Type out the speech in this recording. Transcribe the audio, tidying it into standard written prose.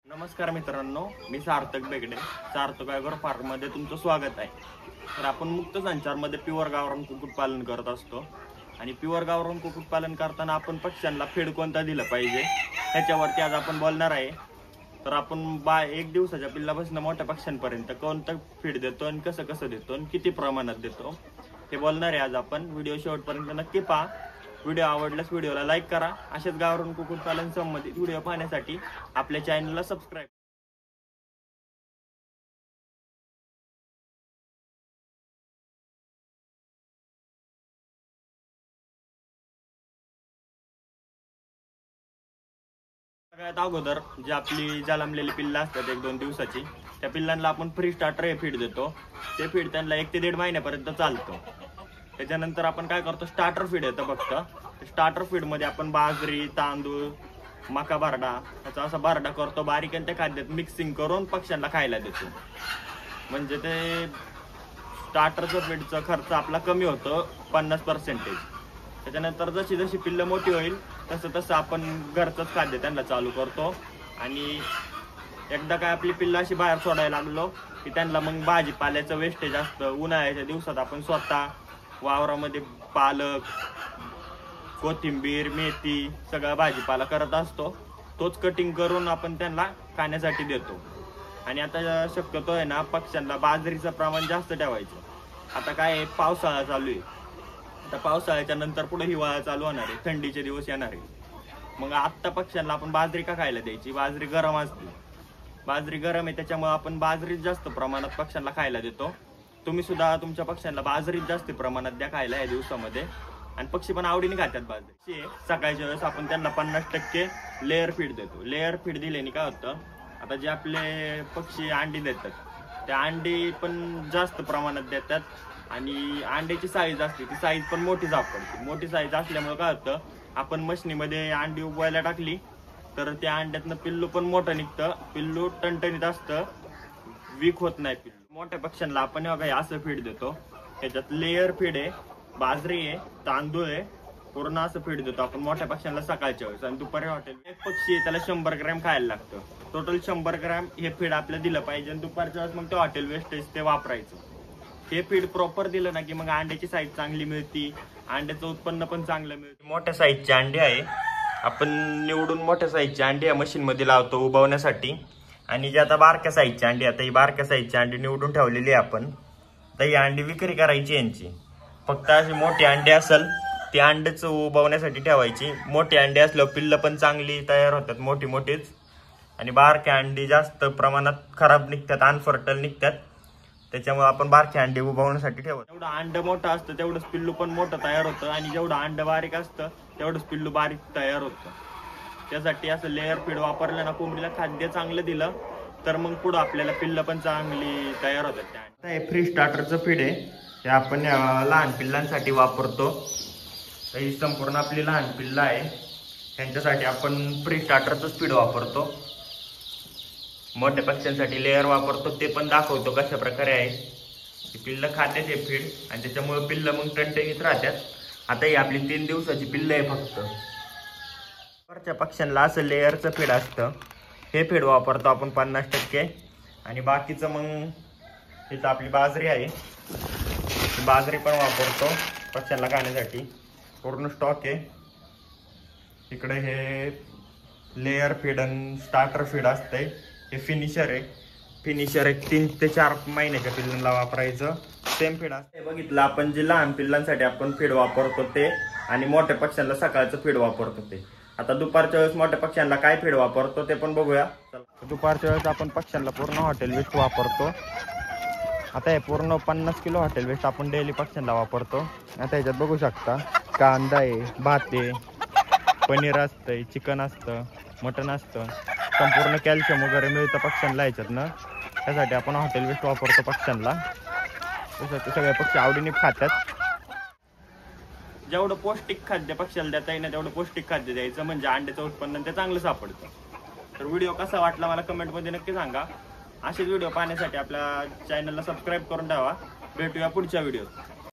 नमस्कार मित्रांनो, मी सार्थक बेगडे, सार्थक agro form मध्ये तुमचं स्वागत आहे। तर आपण मुक्त संचारमध्ये प्युअर गावरान कुक्कुटपालन करत असतो आणि प्युअर गावरान कुक्कुटपालन करताना आपण पक्ष्यांना फीड कोणता दिलं पाहिजे त्याच्यावरती आज आपण बोलणार आहे। तर आपण एक दिवसाच्या पिल्लापासून मोठ्या पक्ष्यांपर्यंत कोणतं फीड देतो आणि कसं कसं देतो आणि किती प्रमाणात देतो ते बोलणार आहे आज आपण। व्हिडिओ शेवटपर्यंत नक्की पहा। व्हिडिओ आवडल्यास व्हिडिओला लाईक करा। असेच गावरान कुक्कुटपालन संबंधित व्हिडिओ पाहण्यासाठी आपल्या चॅनलला सबस्क्राईब सगळ्यात अगोदर जे आपली जन्मलेली पिल्ला असतात 1-2 दिवसाची, त्या पिल्लांना आपण फ्री स्टार्टर हे फीड देतो। ते फीड त्यांना 1 ते 1.5 महिन्यापर्यंत चालतो। त्याच्यानंतर आपण काय करतो, स्टार्टर फीड येतं फक्त। स्टार्टर फीड मध्ये आपण बाजरी, तांदूळ, मका बारडा याचा असा बारडा करतो बारीक आणि त्या खाद्यात मिक्सिंग करून पक्ष्यांना खायला देतो। म्हणजे ते स्टार्टरचं फीडचा खर्च आपला कमी होतो 50%। त्याच्यानंतर जशी जशी पिल्लं मोठी होईल तसं तसं आपण घरचंच खाद्य त्यांना चालू करतो। आणि एकदा काय आपली पिल्लं अशी बाहेर सोडायला लागलो की त्यांना मग भाजीपाल्याचं वेस्टेज असतं। उन्हाळ्याच्या दिवसात आपण स्वतः वावरामध्ये पालक, कोथिंबीर, मेथी सगळा भाजीपाला करत असतो। तोच कटिंग करून आपण त्यांना खाण्यासाठी देतो। आणि आता शक्यतो आहे ना, पक्ष्यांना बाजरीचं प्रमाण जास्त ठेवायचं। आता काय आहे, पावसाळा चालू आहे। आता पावसाळ्याच्या नंतर पुढे हिवाळा चालू होणार आहे, थंडीचे दिवस येणार आहे। मग आत्ता पक्ष्यांना आपण बाजरी का खायला द्यायची? बाजरी गरम असते, बाजरी गरम आहे, त्याच्यामुळे आपण बाजरीत जास्त प्रमाणात पक्ष्यांना खायला देतो। तुम्ही सुद्धा तुमच्या पक्ष्यांना बाजरीत जास्त प्रमाणात द्या खायला या दिवसामध्ये, आणि पक्षी पण आवडीने खातात बाजरी। सकाळच्या वेळेस आपण त्यांना 50% लेअर फीड देतो। लेअर फीड दिल्याने काय होतं, आता जे आपले पक्षी अंडी देतात त्या अंडी पण जास्त प्रमाणात देतात आणि अंड्याची साईज असते ती साईज पण मोठी सापडते। मोठी साईज असल्यामुळे काय होतं, आपण मशनीमध्ये अंडी उबवायला टाकली तर त्या अंड्यातनं पिल्लू पण मोठं निघतं, पिल्लू टणटणीत असतं, वीक होत नाही पिल्लू। मोठ्या पक्ष्यांना आपण असं फीड देतो। त्याच्यात लेअर फीड आहे, बाजरी आहे, तांदूळ आहे, पूर्ण असं फीड देतो आपण मोठ्या पक्ष्यांना सकाळच्या वेळेस। आणि दुपारी हॉटेल एक पक्षी आहे त्याला 100 ग्रॅम खायला लागतं, टोटल 100 ग्रॅम हे फीड आपल्याला दिलं पाहिजे। आणि दुपारच्या वेळेस मग ते हॉटेल वेस्टेज ते वापरायचं। हे फीड प्रॉपर दिलं ना की मग अंड्याची साईज चांगली मिळते, अंड्याचं उत्पन्न पण चांगलं मिळतं। मोठ्या साईजची अंडी आहे, आपण निवडून मोठ्या साईजची अंडी या मशीन मध्ये लावतो उबवण्यासाठी। आणि जे आता बारक्या साईजची अंडी, आता ही बारक्या साईजची अंडी निवडून ठेवलेली आहे आपण, तर ही अंडी विक्री करायची यांची। फक्त अशी मोठी अंडी असेल ती अंड्याच उबवण्यासाठी ठेवायची। मोठी अंडी असल्यावर पिल्लं पण चांगली तयार होतात, मोठी मोठीच। आणि बारक्या अंडी जास्त प्रमाणात खराब निघतात, अनफर्टल निघतात, त्याच्यामुळे आपण बारक्या अंडी उबवण्यासाठी ठेवतो। जेवढं अंड मोठं असतं तेवढंच पिल्लू पण मोठं तयार होतं, आणि जेवढं अंड बारीक असतं तेवढंच पिल्लू बारीक तयार होतं। त्यासाठी असं लेअर फीड वापरलं ना, कोंबडीला खाद्य चांगलं दिलं तर मग पुढं आपल्याला पिल्लं पण चांगली तयार होतात। आता हे फ्री स्टार्टरचं फीड आहे, ते आपण लहान पिल्लांसाठी वापरतो। तर ही संपूर्ण आपली लहान पिल्लं आहे, त्यांच्यासाठी आपण फ्री स्टार्टरचंच फीड वापरतो। मोठ्या पक्ष्यांसाठी लेअर वापरतो, ते पण दाखवतो कशा प्रकारे आहे। पिल्लं खातात हे फीड आणि त्याच्यामुळे पिल्लं मग टणटणीत राहतात। आता ही आपली 3 दिवसाची पिल्लं आहे फक्त। वरच्या पक्ष्यांना असं लेअरचं फीड असतं, हे फीड वापरतो आपण 50%। आणि बाकीचं मग तिथं आपली बाजरी आहे, बाजरी पण वापरतो पक्ष्यांना खाण्यासाठी, पूर्ण स्टॉक आहे। इकडे हे लेअर फीड आणि स्टार्टर फीड असतंय, हे फिनिशर आहे। फिनिशर एक 3 ते 4 महिन्याच्या पिल्लांना वापरायचं, सेम फीड असते। बघितलं आपण जे लहान पिल्लांसाठी आपण फीड वापरतो ते, आणि मोठ्या पक्ष्यांना सकाळचं फीड वापरतो ते। आता दुपारच्या वेळेस मोठ्या पक्ष्यांना काय फीड वापरतो ते पण बघूया। दुपारच्या वेळेस आपण पक्ष्यांना पूर्ण हॉटेल वेस्ट वापरतो। आता हे पूर्ण 50 किलो हॉटेल वेस्ट आपण डेली पक्ष्यांना वापरतो। आता ह्याच्यात बघू शकता, कांदा आहे, भात आहे, पनीर असतंय, चिकन असतं, मटन असतं, संपूर्ण कॅल्शियम वगैरे मिळतं पक्ष्यांना ह्याच्यातनं। त्यासाठी आपण हॉटेल वेस्ट वापरतो पक्ष्यांना, त्यासाठी सगळे पक्षी आवडीने खातात। जेवढं पौष्टिक खाद्य पक्ष्याला देता येईल तेवढं पौष्टिक खाद्य द्यायचं, म्हणजे अंड्याचं उत्पन्न ते चांगलं सापडतं। तर व्हिडिओ कसा वाटला मला कमेंटमध्ये नक्की सांगा। असेच व्हिडिओ पाहण्यासाठी आपल्या चॅनलला सबस्क्राईब करून ठेवा। भेटूया पुढच्या व्हिडिओत।